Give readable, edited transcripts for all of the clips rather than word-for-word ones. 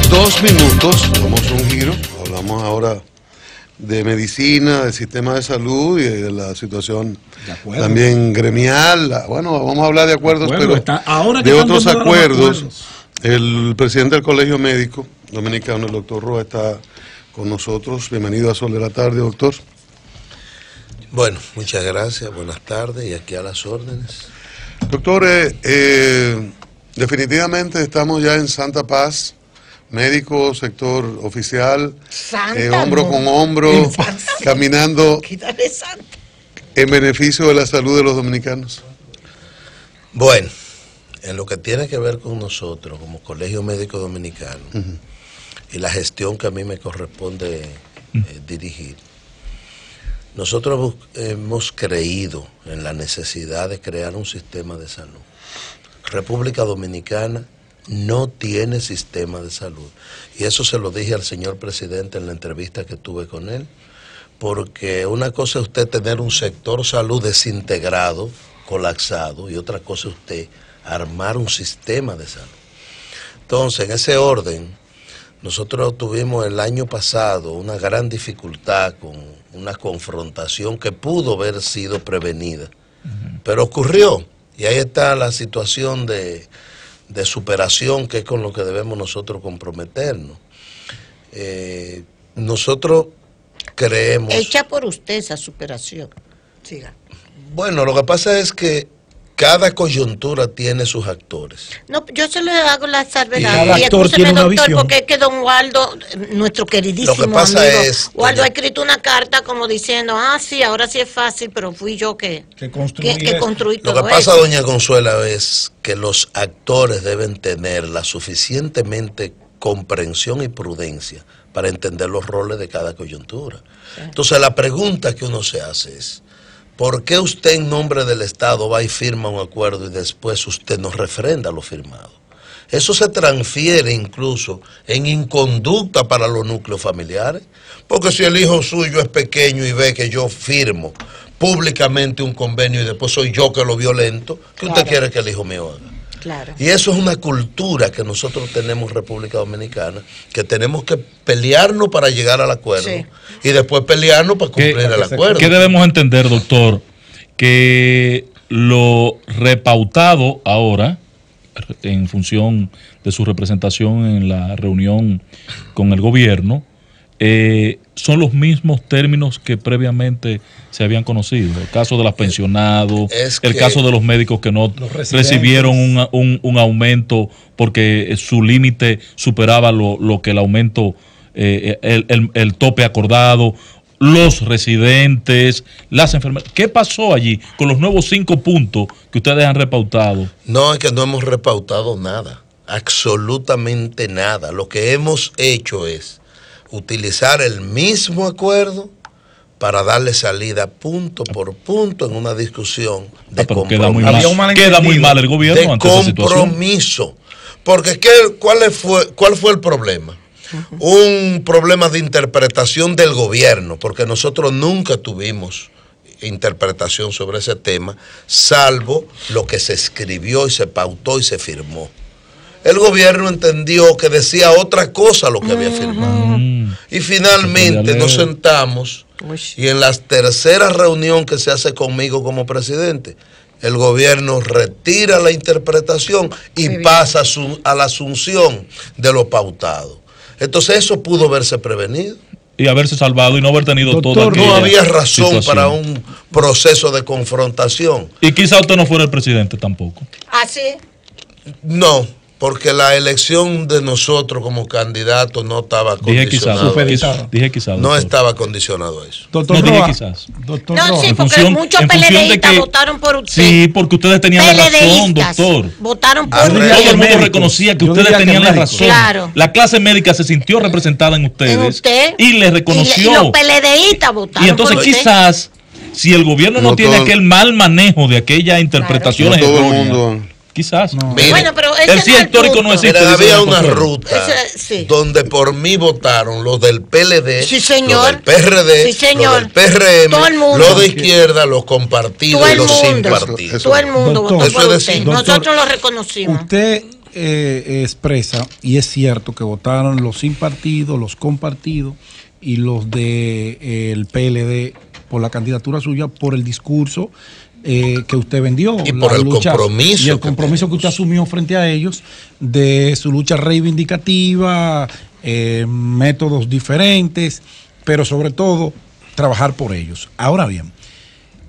2 minutos, damos un giro, hablamos ahora de medicina, del sistema de salud y de la situación también gremial. Bueno, vamos a hablar de acuerdos, pero de otros acuerdos. El presidente del Colegio Médico Dominicano, el doctor Roa, está con nosotros. Bienvenido a Sol de la Tarde, doctor. Bueno, muchas gracias, buenas tardes y aquí a las órdenes. Doctor, definitivamente estamos ya en Santa Paz, médico, sector oficial, hombro con hombro, caminando en beneficio de la salud de los dominicanos. Bueno, en lo que tiene que ver con nosotros como Colegio Médico Dominicano y la gestión que a mí me corresponde dirigir, nosotros hemos creído en la necesidad de crear un sistema de salud. República Dominicana no tiene sistema de salud. Y eso se lo dije al señor presidente en la entrevista que tuve con él, porque una cosa es usted tener un sector salud desintegrado, colapsado, y otra cosa es usted armar un sistema de salud. Entonces, en ese orden, nosotros tuvimos el año pasado una gran dificultad con una confrontación que pudo haber sido prevenida, pero ocurrió, y ahí está la situación de superación, que es con lo que debemos nosotros comprometernos. Nosotros creemos... Hecha por usted esa superación. Siga. Bueno, lo que pasa es que cada coyuntura tiene sus actores. No, yo se le hago la salvedad. Y escúcheme, doctor, porque es que don Waldo, nuestro queridísimo lo que pasa amigo, es, Waldo ha escrito una carta como diciendo, sí, ahora sí es fácil, pero fui yo que construí todo eso. Lo que pasa, doña Consuela, es que los actores deben tener la suficientemente comprensión y prudencia para entender los roles de cada coyuntura. Sí. Entonces, la pregunta que uno se hace es, ¿por qué usted en nombre del Estado va y firma un acuerdo y después usted no refrenda lo firmado? Eso se transfiere incluso en inconducta para los núcleos familiares, porque si el hijo suyo es pequeño y ve que yo firmo públicamente un convenio y después soy yo que lo violento, ¿qué usted quiere que el hijo mío haga? Claro. Y eso es una cultura que nosotros tenemos en República Dominicana, que tenemos que pelearnos para llegar al acuerdo y después pelearnos para cumplir el acuerdo. ¿Qué debemos entender, doctor? Que lo repautado ahora, en función de su representación en la reunión con el gobierno, son los mismos términos que previamente se habían conocido. El caso de los pensionados, el caso de los médicos que no recibieron un aumento porque su límite superaba lo que el aumento, el tope acordado, los residentes, las enfermeras. ¿Qué pasó allí con los nuevos 5 puntos que ustedes han repautado? No, es que no hemos repautado nada, absolutamente nada. Lo que hemos hecho es utilizar el mismo acuerdo para darle salida punto por punto en una discusión de compromiso. Queda muy mal el gobierno de ante esa situación. Compromiso. Porque ¿cuál fue el problema? Un problema de interpretación del gobierno, porque nosotros nunca tuvimos interpretación sobre ese tema, salvo lo que se escribió y se pautó y se firmó. El gobierno entendió que decía otra cosa lo que había firmado. Y finalmente nos sentamos y en la tercera reunión que se hace conmigo como presidente, el gobierno retira la interpretación y pasa a la asunción de lo pautado. Entonces eso pudo haberse prevenido. Y haberse salvado y no haber tenido toda aquella no había razón situación para un proceso de confrontación. Y quizá usted no fuera el presidente tampoco. ¿Ah, sí? No, porque la elección de nosotros como candidatos no estaba condicionado. Dije quizás. No estaba condicionado a eso. Doctor no, dije quizás. Doctor no, sí, porque muchos PLDistas votaron por usted. Sí, porque ustedes tenían la razón, doctor. Votaron por usted. Todo el mundo reconocía que ustedes tenían la razón. Claro. La clase médica se sintió representada en ustedes. En usted. Y le reconoció. Y los PLDistas votaron. Y entonces por quizás, si el gobierno no tiene aquel mal manejo de aquellas interpretaciones erróneas, quizás. No. Mire, bueno, pero el sí histórico no existe. Había una ruta donde por mí votaron los del PLD, sí, señor, los del PRD, sí, señor, los del PRM, todo el mundo, los de izquierda, los compartidos y los sin partidos. Todo el mundo votó por usted. Nosotros lo reconocimos. Usted expresa, y es cierto que votaron los sin partido, los con partido y los del PLD por la candidatura suya, por el discurso que usted vendió. Y por el compromiso. Y el compromiso que usted asumió frente a ellos de su lucha reivindicativa, métodos diferentes, pero sobre todo trabajar por ellos. Ahora bien,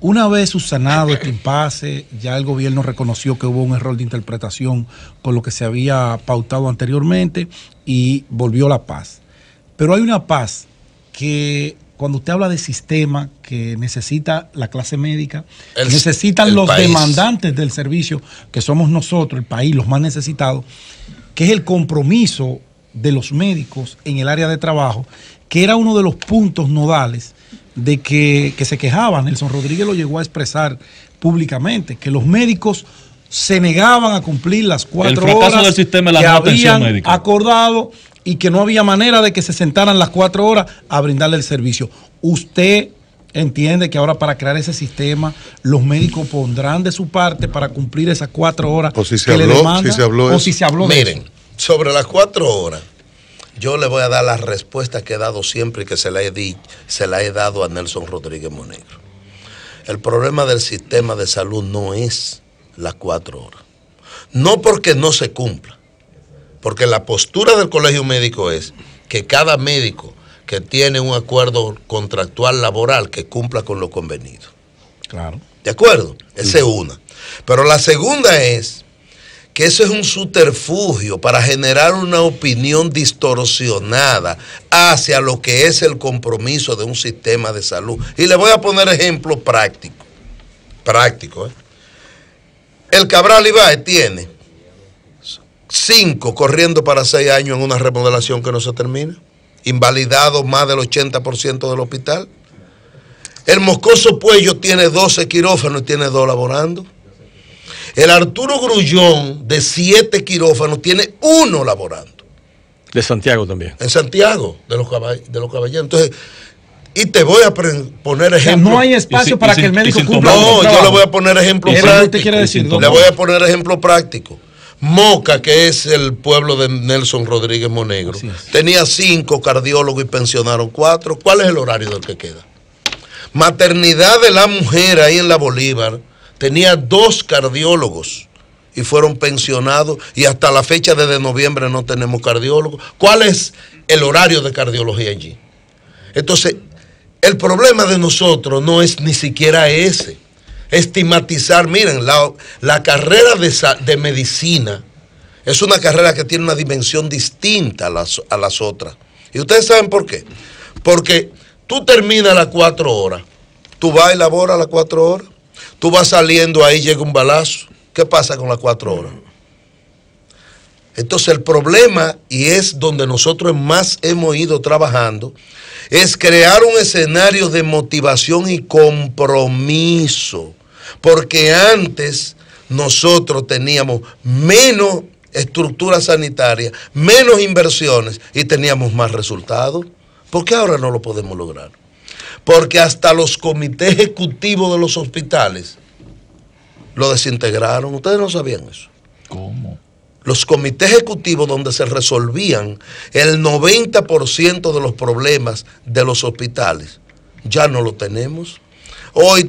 una vez subsanado este impasse, ya el gobierno reconoció que hubo un error de interpretación con lo que se había pautado anteriormente y volvió la paz. Pero hay una paz que cuando usted habla de sistema que necesita la clase médica, necesitan los demandantes del servicio, que somos nosotros, el país, los más necesitados, que es el compromiso de los médicos en el área de trabajo, que era uno de los puntos nodales de que se quejaban. Nelson Rodríguez lo llegó a expresar públicamente, que los médicos se negaban a cumplir las 4 horas del sistema de la que atención habían médica acordado y que no había manera de que se sentaran las 4 horas a brindarle el servicio. ¿Usted entiende que ahora para crear ese sistema los médicos pondrán de su parte para cumplir esas 4 horas o si se habló, si se habló de eso? Miren, sobre las 4 horas, yo le voy a dar la respuesta que he dado siempre y que se la he dado a Nelson Rodríguez Monegro. El problema del sistema de salud no es las 4 horas. No porque no se cumpla, porque la postura del Colegio Médico es que cada médico que tiene un acuerdo contractual laboral que cumpla con lo convenido. Claro. ¿De acuerdo? Esa es una. Pero la segunda es que eso es un subterfugio para generar una opinión distorsionada hacia lo que es el compromiso de un sistema de salud. Y le voy a poner ejemplo práctico. Práctico, ¿eh? El Cabral Ibáez tiene 5 corriendo para 6 años en una remodelación que no se termina. Invalidado más del 80% del hospital. El Moscoso Puello tiene 12 quirófanos y tiene 2 laborando. El Arturo Grullón, de 7 quirófanos, tiene 1 laborando. De Santiago también. En Santiago, de los caballeros. Entonces, y te voy a poner ejemplo. O sea, no hay espacio para que el médico cumpla. No, yo le voy a poner ejemplo práctico. ¿Usted quiere decir? Le voy a poner ejemplo práctico. Moca, que es el pueblo de Nelson Rodríguez Monegro, tenía 5 cardiólogos y pensionaron 4. ¿Cuál es el horario del que queda? Maternidad de la Mujer, ahí en la Bolívar, tenía 2 cardiólogos y fueron pensionados, y hasta la fecha de noviembre no tenemos cardiólogos. ¿Cuál es el horario de cardiología allí? Entonces, el problema de nosotros no es ni siquiera ese. Estigmatizar, miren, la carrera de medicina es una carrera que tiene una dimensión distinta a las otras. ¿Y ustedes saben por qué? Porque tú terminas las 4 horas, tú vas y laboras las 4 horas, tú vas saliendo, ahí llega un balazo. ¿Qué pasa con las 4 horas? Entonces el problema, y es donde nosotros más hemos ido trabajando, es crear un escenario de motivación y compromiso. Porque antes nosotros teníamos menos estructura sanitaria, menos inversiones y teníamos más resultados. ¿Por qué ahora no lo podemos lograr? Porque hasta los comités ejecutivos de los hospitales lo desintegraron. Ustedes no sabían eso. ¿Cómo? Los comités ejecutivos donde se resolvían el 90% de los problemas de los hospitales, ya no lo tenemos. Hoy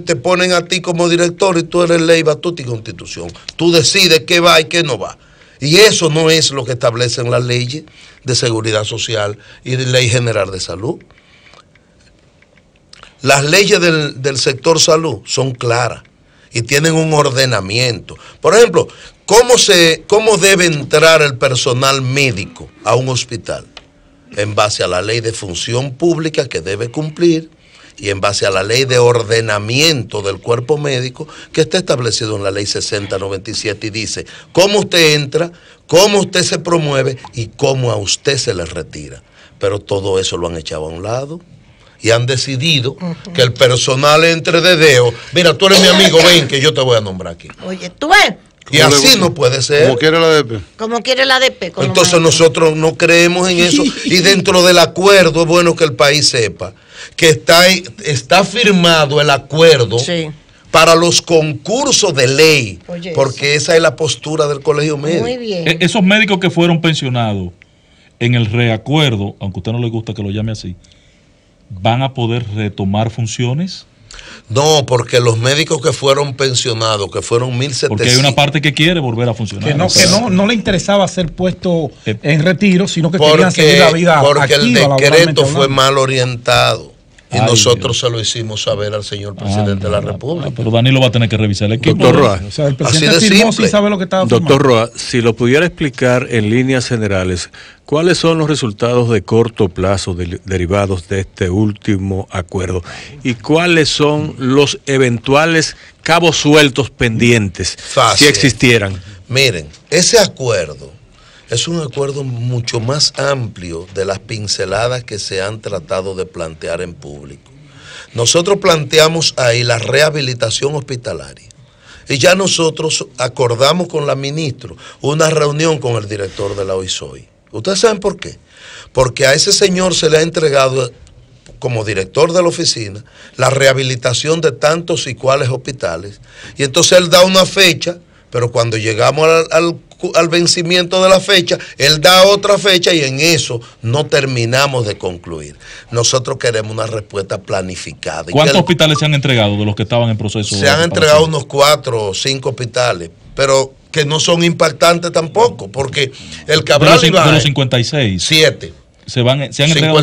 te ponen a ti como director y tú eres ley, batuta y constitución. Tú decides qué va y qué no va. Y eso no es lo que establecen las leyes de seguridad social y de ley general de salud. Las leyes del sector salud son claras y tienen un ordenamiento. Por ejemplo, ¿cómo debe entrar el personal médico a un hospital? En base a la ley de función pública que debe cumplir y en base a la ley de ordenamiento del cuerpo médico que está establecido en la ley 6097 y dice cómo usted entra, cómo usted se promueve y cómo a usted se le retira. Pero todo eso lo han echado a un lado y han decidido que el personal entre de dedo. Mira, tú eres mi amigo, ven que yo te voy a nombrar aquí. Oye, tú ves. Y así no puede ser. Como quiere la ADP. Como quiere la ADP. Entonces nosotros no creemos en eso. Y dentro del acuerdo es bueno que el país sepa que está firmado el acuerdo para los concursos de ley, porque esa es la postura del Colegio Médico. Muy bien. Esos médicos que fueron pensionados en el reacuerdo, aunque a usted no le gusta que lo llame así, ¿van a poder retomar funciones? No, porque los médicos que fueron pensionados, que fueron 1.700... Porque hay una parte que quiere volver a funcionar. Que no le interesaba ser puesto en retiro, sino que querían seguir la vida porque activa, el decreto fue mal orientado. Y nosotros se lo hicimos saber al señor presidente de la República. Pero Danilo va a tener que revisar el equipo. Doctor Roa, o sea, el presidente firmó sin saber lo que estaba firmando. Doctor Roa, si lo pudiera explicar en líneas generales, ¿cuáles son los resultados de corto plazo derivados de este último acuerdo? ¿Y cuáles son los eventuales cabos sueltos pendientes, si existieran? Miren, ese acuerdo es un acuerdo mucho más amplio de las pinceladas que se han tratado de plantear en público. Nosotros planteamos ahí la rehabilitación hospitalaria y ya nosotros acordamos con la ministra una reunión con el director de la OISOI. ¿Ustedes saben por qué? Porque a ese señor se le ha entregado como director de la oficina la rehabilitación de tantos y cuales hospitales, y entonces él da una fecha, pero cuando llegamos al vencimiento de la fecha, él da otra fecha y en eso no terminamos de concluir. Nosotros queremos una respuesta planificada. ¿Cuántos hospitales se han entregado de los que estaban en proceso? Se han entregado unos 4 o 5 hospitales, pero que no son impactantes tampoco, porque el Cabral de los 56. 7. Se han entregado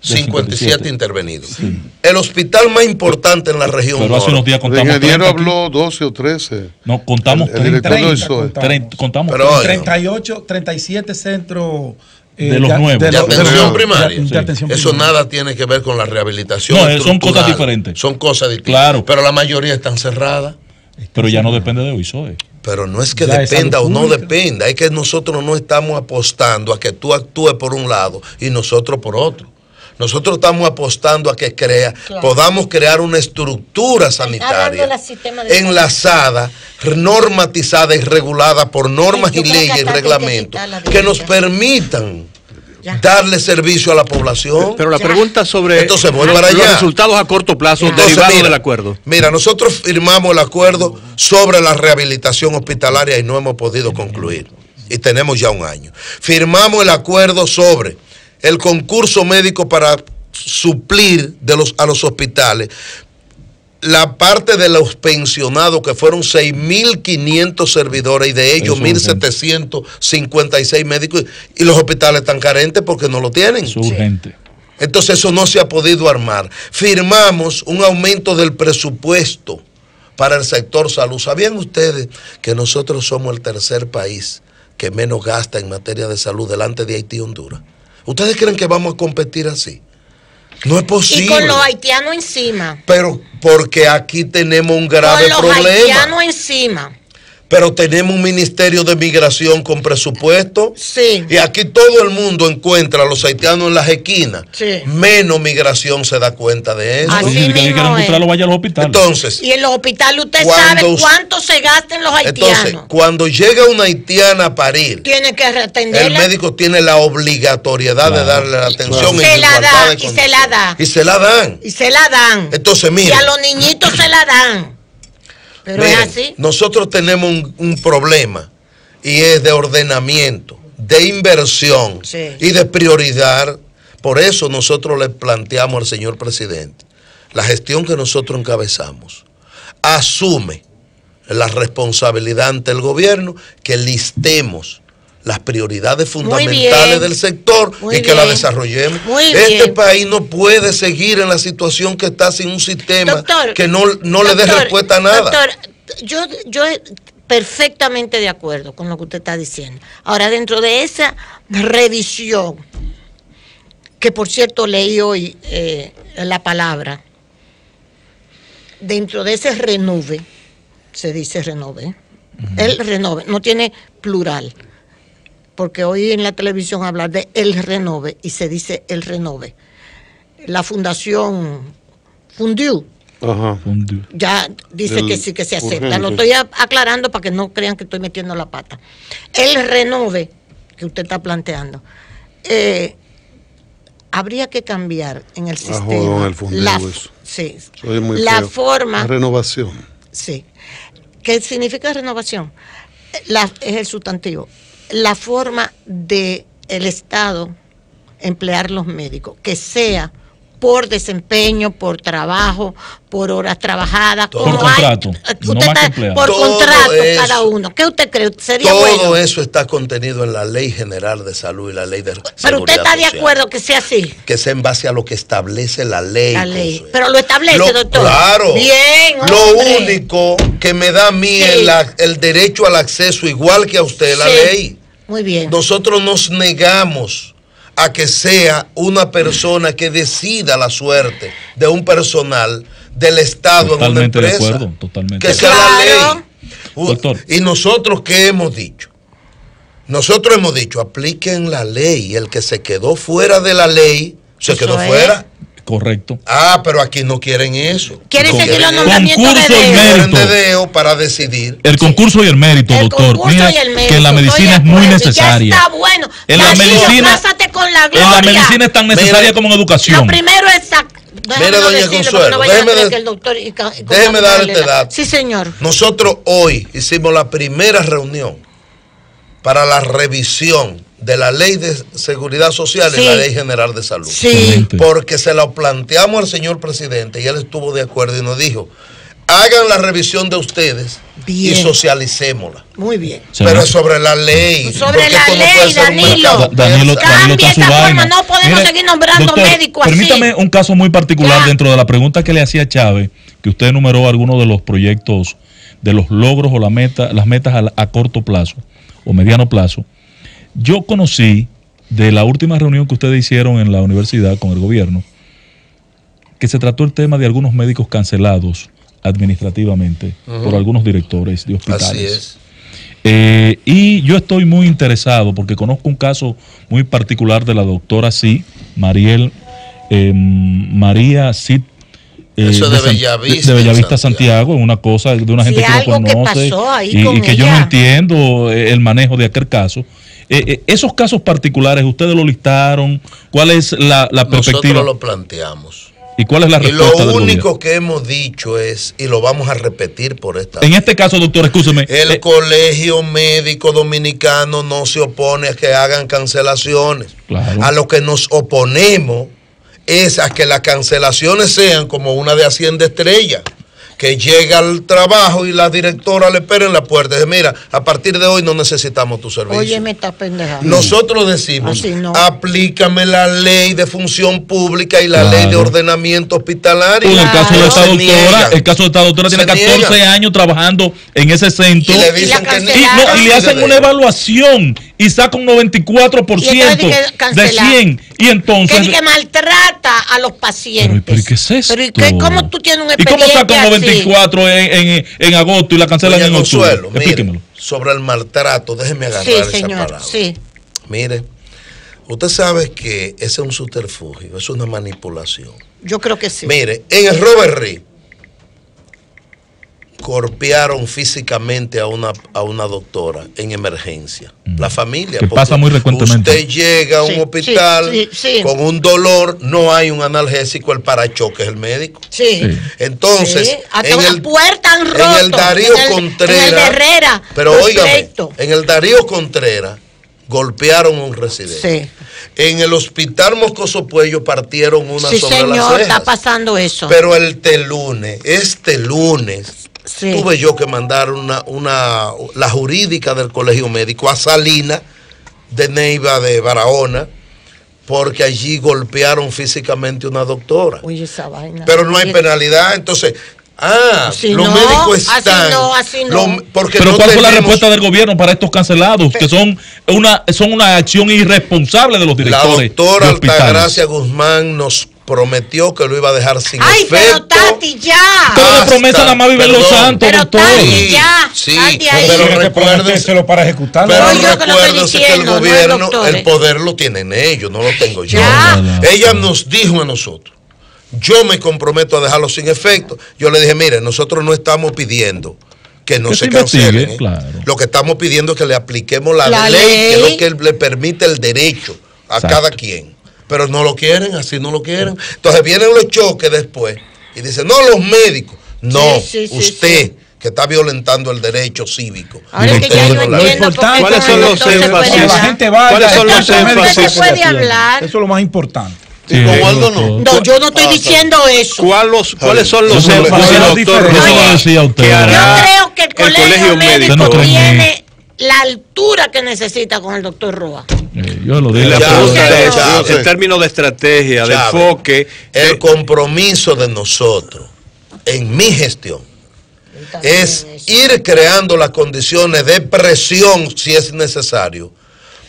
57 intervenidos. Sí. El hospital más importante en la región. Pero hace unos días contamos. El ingeniero habló 12 o 13. No, contamos 30. Contamos 38, 37 centros. De los nuevos. De atención primaria. Eso nada tiene que ver con la rehabilitación. No, son cosas diferentes. Son cosas distintas. Claro. Pero la mayoría están cerradas. Pero ya no depende de OISOE. Pero no es que dependa o no dependa, es que nosotros no estamos apostando a que tú actúes por un lado y nosotros por otro. Nosotros estamos apostando a que podamos crear una estructura sanitaria enlazada, normatizada y regulada por normas y leyes y reglamentos que nos permitan darle servicio a la población. Pero la pregunta sobre los resultados a corto plazo derivados del acuerdo. Mira, nosotros firmamos el acuerdo sobre la rehabilitación hospitalaria y no hemos podido concluir. Y tenemos ya un año. Firmamos el acuerdo sobre el concurso médico para suplir a los hospitales la parte de los pensionados, que fueron 6.500 servidores y de ellos 1.756 médicos, y los hospitales están carentes porque no lo tienen. Es urgente. Entonces eso no se ha podido armar. Firmamos un aumento del presupuesto para el sector salud. ¿Sabían ustedes que nosotros somos el tercer país que menos gasta en materia de salud delante de Haití y Honduras? ¿Ustedes creen que vamos a competir así? No es posible. Y con los haitianos encima. Pero porque aquí tenemos un grave problema. Con los haitianos encima. Pero tenemos un ministerio de migración con presupuesto. Sí. Y aquí todo el mundo encuentra a los haitianos en las esquinas. Sí. Menos migración se da cuenta de eso. Así que quieren mostrarlo, vaya a los hospitales. Entonces, y en los hospitales usted sabe cuánto se gasta en los haitianos. Entonces, cuando llega una haitiana a parir, tiene que atenderla. El médico tiene la obligatoriedad de darle la atención. Y se la da, y se la da. Y se la dan. Y se la dan. Entonces, mira. Y a los niñitos se la dan. Pero miren, es así. Nosotros tenemos un problema y es de ordenamiento, de inversión y de prioridad. Por eso nosotros le planteamos al señor presidente, la gestión que nosotros encabezamos asume la responsabilidad ante el gobierno que listemos las prioridades fundamentales del sector y que la desarrollemos. Este país no puede seguir en la situación que está sin un sistema que no le dé respuesta a nada. Doctor, yo perfectamente de acuerdo con lo que usted está diciendo. Ahora, dentro de esa revisión, que por cierto leí hoy la palabra, dentro de ese renove, se dice renove, el renove, no tiene plural. Porque oí en la televisión hablar de el renove y se dice el renove. La fundación Fundiu ya dice que sí, que se acepta. Urgente. Lo estoy aclarando para que no crean que estoy metiendo la pata. El renove que usted está planteando, habría que cambiar en el sistema Sí. Soy muy la feo. forma. Renovación. Sí. ¿Qué significa renovación? Es el sustantivo. La forma de el Estado emplear los médicos, que sea por desempeño, por trabajo, por horas trabajadas, por contrato, no más que empleado. Por todo contrato eso, cada uno. ¿Qué usted cree? ¿Sería todo bueno? eso está contenido en la Ley General de Salud y la Ley de Seguridad Pero usted está de Social, acuerdo que sea así. que sea en base a lo que establece la ley. La ley. Pero lo establece, doctor. Claro. Bien, lo hombre. único que me da a mí Sí. el derecho al acceso, igual que a usted, la Sí. ley. Muy bien. Nosotros nos negamos a que sea una persona que decida la suerte de un personal del Estado Totalmente en una de empresa. acuerdo, totalmente. Que sea Claro. la ley. Doctor. Y nosotros, ¿qué hemos dicho? Nosotros hemos dicho, apliquen la ley. El que se quedó fuera de la ley, se Eso quedó es. fuera. Correcto. Ah, pero aquí no quieren eso. ¿Quieren Con- seguir los concurso nombramientos de y dedo? mérito. Quieren dedeo para decidir. El concurso y el mérito, El doctor. concurso Mira y el mérito, que en la estoy medicina de es muy acuerdo, necesaria. Ya está bueno. En la Castillo, medicina, cásate con la en gloria. la medicina es tan necesaria Mira, como en educación. Lo primero es Mire, doña Consuelo, déjeme dar este dato. Sí, señor. Nosotros hoy hicimos la primera reunión para la revisión de la Ley de Seguridad Social Sí. y la Ley General de Salud. Sí. Excelente. Porque se lo planteamos al señor presidente y él estuvo de acuerdo y nos dijo, hagan la revisión de ustedes Bien. y socialicémosla. Muy bien. Se Pero va. es sobre la ley. Sobre porque la esto no ley, puede ser un Danilo. mercado. Danilo Cambie está en su esa forma, vaina. no podemos seguir nombrando doctor, médicos así. Permítame un caso muy particular Ya. dentro de la pregunta que le hacía Chávez, que usted enumeró algunos de los proyectos, de los logros o las metas a corto plazo o mediano plazo. Yo conocí de la última reunión que ustedes hicieron en la universidad con el gobierno, que se trató el tema de algunos médicos cancelados administrativamente por algunos directores de hospitales. Así es. Y yo estoy muy interesado porque conozco un caso muy particular de la doctora María Cid. Eso de San- Bellavista, de Bellavista, Santiago. Santiago, una cosa de una Sí, gente que lo algo que conoce pasó ahí y con que yo no ella. entiendo el manejo de aquel caso. Esos casos particulares, ¿ustedes lo listaron? ¿Cuál es la perspectiva? Nosotros lo planteamos. ¿Y cuál es la Y respuesta lo del único gobierno? que hemos dicho es, y lo vamos a repetir por esta En vez, este caso, doctor, escúcheme. el Colegio Médico Dominicano no se opone a que hagan cancelaciones. Claro. A lo que nos oponemos es a que las cancelaciones sean como una de Hacienda Estrella, que llega al trabajo y la directora le espera en la puerta y dice, mira, a partir de hoy no necesitamos tu servicio. Oye, me está pendejando. Nosotros decimos, Así no. aplícame la ley de función pública y la Claro. ley de ordenamiento hospitalario. En el caso de esta Se doctora, niegan. el caso de esta doctora tiene Se 14 niegan. años trabajando en ese centro Y le Y dicen la que cancelaron. y le hacen una evaluación y saca un 94% Y entonces dice de cancelar. 100 y entonces Que dice maltrata a los pacientes. pero ¿y qué es esto? Pero ¿y qué, cómo tú tienes un ¿Y cómo expediente saca un así? 94 en agosto y la cancelan Doña en octubre? Consuelo, mire, Explíquemelo. sobre el maltrato, déjeme agarrar Sí, esa señor, palabra. sí. Mire, usted sabe que ese es un subterfugio, es una manipulación. Yo creo que sí. Mire, en el Robert Reed golpearon físicamente a una doctora en emergencia. La familia. Que porque pasa muy frecuentemente. Usted llega a un Sí, hospital sí. con un dolor, no hay un analgésico, el parachoque es el médico. Sí. Sí. Entonces, Sí, hasta una puerta han roto. en el Darío en el Contreras, de Herrera, pero óigame, perfecto. en el Darío Contreras golpearon a un residente. Sí. En el hospital Moscoso Puello partieron una Sí, sobre las señor, cejas. está pasando eso. Pero este lunes, Sí. tuve yo que mandar la jurídica del Colegio Médico a Salinas de Neiva de Barahona, porque allí golpearon físicamente a una doctora. Oye, esa vaina. Pero no hay Oye, penalidad, entonces, Así los no, médicos así están. no, así no. Porque Pero no ¿cuál fue la tenemos- respuesta del gobierno para estos cancelados? Que son una acción irresponsable de los La directores doctora de hospitales. Altagracia Guzmán nos prometió que lo iba a dejar sin Ay, efecto. pero Tati, ya. Pero de promesa nada más viven los Perdón. santos, Pero doctor. Tati, ya. Sí, Tati ahí. pero Tiene que recuérdense, prometérselo para ejecutarlo. pero No, yo que lo estoy recuérdense que el diciendo, no el gobierno, doctor, el poder lo tienen ellos, no lo tengo yo. Ya. Ella nos dijo a nosotros, yo me comprometo a dejarlo sin efecto. Yo le dije, mire, nosotros no estamos pidiendo que no Que se se investigue, cancelen. claro. Lo que estamos pidiendo es que le apliquemos la La ley, que es ley. lo que le permite el derecho a Exacto. cada quien. Pero no lo quieren, así no lo quieren. Entonces vienen los choques después y dice, no, los médicos. No, usted que está violentando el derecho cívico. Ahora que ya yo entiendo ¿cuáles son los énfasis? La gente vaya, ¿cuáles son los énfasis? Se puede hablar. Eso es lo más importante. Sí, con Waldo no. No, yo no estoy diciendo eso. ¿Cuáles son los énfasis, doctor Roa, que hará? Yo creo que el colegio médico tiene la altura que necesita con el doctor Roa. Yo lo digo. En términos de estrategia, de enfoque. El compromiso de nosotros en mi gestión es ir creando las condiciones de presión, si es necesario,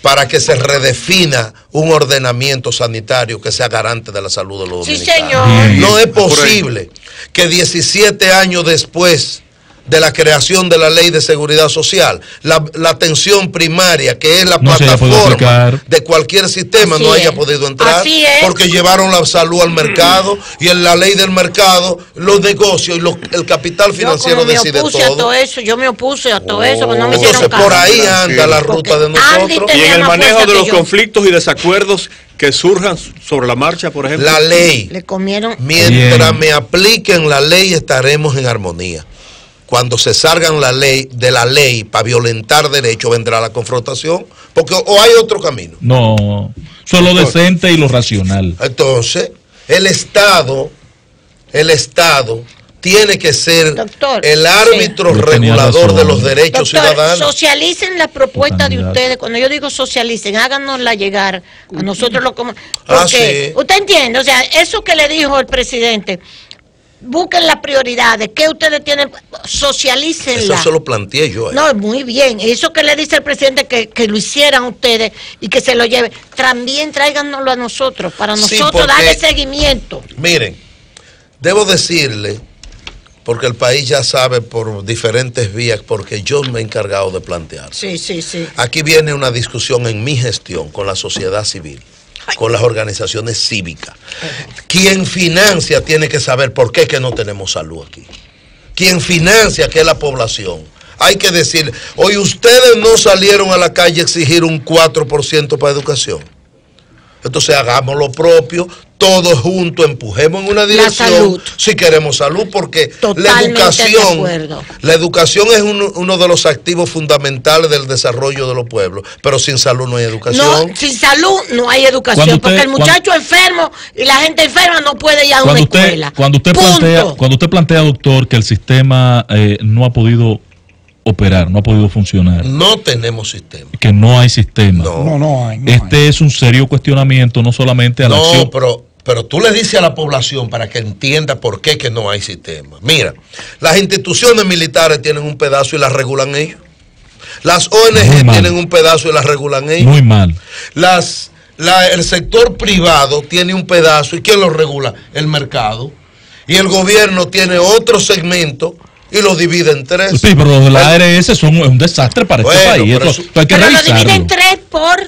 para que se redefina un ordenamiento sanitario que sea garante de la salud de los dominicanos. Señor. No es posible que 17 años después de la creación de la Ley de Seguridad Social, la atención primaria, que es la plataforma de cualquier sistema, no haya podido entrar, porque llevaron la salud al mercado, y en la ley del mercado, los negocios y el capital financiero decide todo. Yo me opuse a todo eso, pero no me hicieron caso. Por ahí anda la ruta de nosotros. Y en el manejo de los conflictos y desacuerdos que surjan sobre la marcha, por ejemplo. La ley. Le comieron. Mientras me apliquen la ley, estaremos en armonía. Cuando se salgan de la ley para violentar derechos, vendrá la confrontación, porque o hay otro camino. No, solo decente y lo racional. Entonces, el Estado tiene que ser el árbitro regulador de los derechos ciudadanos. Socialicen la propuesta de ustedes. Cuando yo digo socialicen, háganosla llegar a nosotros. Porque usted entiende, o sea, eso que le dijo el presidente, busquen las prioridades, ¿qué ustedes tienen? Socialícenla. Eso se lo planteé yo. No, muy bien. Eso que le dice el presidente que lo hicieran ustedes y que se lo lleven, también tráiganoslo a nosotros, para nosotros darle seguimiento. Miren, debo decirle, porque el país ya sabe por diferentes vías, porque yo me he encargado de plantear. Sí. Aquí viene una discusión en mi gestión con la sociedad civil, con las organizaciones cívicas. Quien financia tiene que saber por qué que no tenemos salud aquí. Quien financia, que es la población. Hay que decir, hoy ustedes no salieron a la calle a exigir un 4% para educación. Entonces hagamos lo propio, todos juntos empujemos en una dirección si queremos salud, porque la educación es uno de los activos fundamentales del desarrollo de los pueblos, pero sin salud no hay educación. No, sin salud no hay educación, porque el muchacho enfermo y la gente enferma no puede ir a una escuela. Cuando usted plantea, doctor, que el sistema no ha podido operar, no ha podido funcionar. No tenemos sistema. Que no hay sistema. No hay. Es un serio cuestionamiento, no solamente a la acción. Pero tú le dices a la población para que entienda por qué que no hay sistema. Mira, las instituciones militares tienen un pedazo y las regulan ellos. Las ONG tienen un pedazo y las regulan ellos. Muy mal. El sector privado tiene un pedazo, ¿y quién lo regula? El mercado. Y el gobierno tiene otro segmento y lo divide en tres. Sí, pero los de la ARS son un desastre para este país. Eso hay que revisarlo. Lo divide en tres por...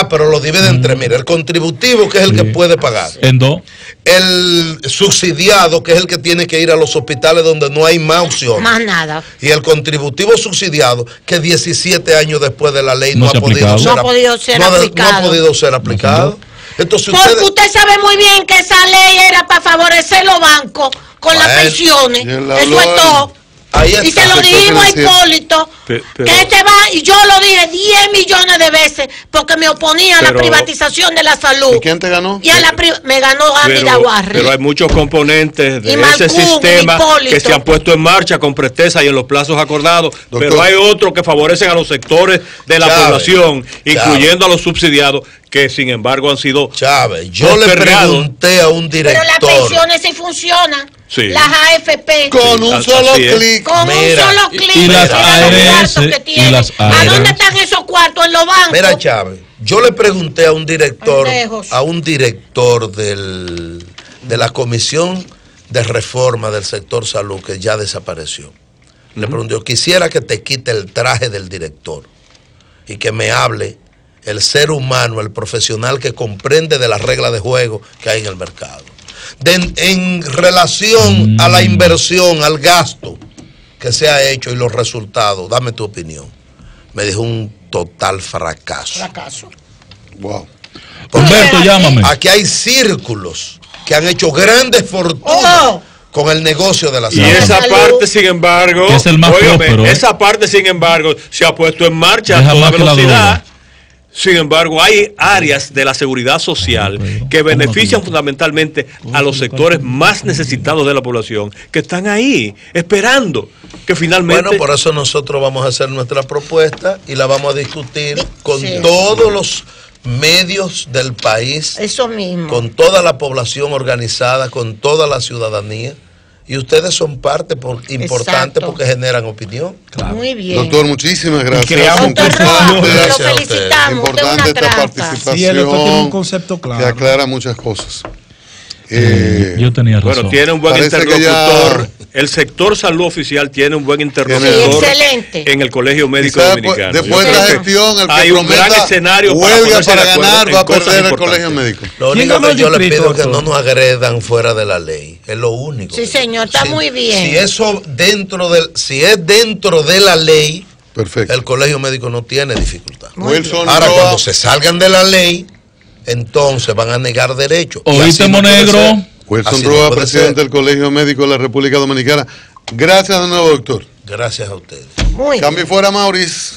pero lo divide en tres. Mira, el contributivo, que es el que puede pagar. En dos. El subsidiado, que es el que tiene que ir a los hospitales donde no hay más opción. Más nada. Y el contributivo subsidiado, que 17 años después de la ley no ha podido ser aplicado. Entonces, porque usted sabe muy bien que esa ley era para favorecer los bancos con las pensiones. Eso es todo. Y se lo dijimos a Hipólito, que va, y yo lo dije 10 millones de veces, porque me oponía a la privatización de la salud. ¿Y quién te ganó? Y me ganó Andy Daguarre. Pero hay muchos componentes de ese sistema que se han puesto en marcha con presteza y en los plazos acordados, pero hay otros que favorecen a los sectores de la población, incluyendo a los subsidiados, que sin embargo han sido yo le pregunté a un director. Pero las pensiones sí funcionan. Sí. Las AFP. Con un solo clic. Con un solo clic. Y las ARS. ¿A dónde están esos cuartos? En los bancos. Mira, Chávez, yo le pregunté a un director, de la Comisión de Reforma del Sector Salud, que ya desapareció. Le pregunté, quisiera que te quite el traje del director y que me hable el ser humano, el profesional que comprende de las reglas de juego que hay en el mercado. En relación a la inversión, al gasto que se ha hecho y los resultados, dame tu opinión. Me dijo un total fracaso. Wow. Humberto, llámame. Aquí hay círculos que han hecho grandes fortunas con el negocio de la salud. Y esa parte, sin embargo, que es el más próspero, esa parte, sin embargo, se ha puesto en marcha a toda velocidad. Sin embargo, hay áreas de la seguridad social que benefician fundamentalmente a los sectores más necesitados de la población, que están ahí, esperando que finalmente... Bueno, por eso nosotros vamos a hacer nuestra propuesta y la vamos a discutir con todos los medios del país, eso mismo, con toda la población organizada, con toda la ciudadanía. Y ustedes son parte importante porque generan opinión. Claro. Muy bien. Doctor, muchísimas gracias. Lo felicitamos. Importante esta participación. Sí, el doctor tiene un concepto claro. Que aclara muchas cosas. Yo tenía razón. Bueno, tiene un buen interlocutor. El sector salud oficial tiene un buen interlocutor en el Colegio Médico Dominicano. Después de la gestión, el que hay un gran escenario huelga para ganar va a perder el Colegio Médico. Lo único que yo le pido es que no nos agredan fuera de la ley. Es lo único. Sí, señor, está muy bien. Si eso si es dentro de la ley, perfecto, el Colegio Médico no tiene dificultad. Ahora, cuando se salgan de la ley, entonces van a negar derechos. ¿Oíste, Monegro? Wilson Roa, presidente del Colegio Médico de la República Dominicana. Gracias de nuevo, doctor. Gracias a ustedes. Cambio fuera, Maurice.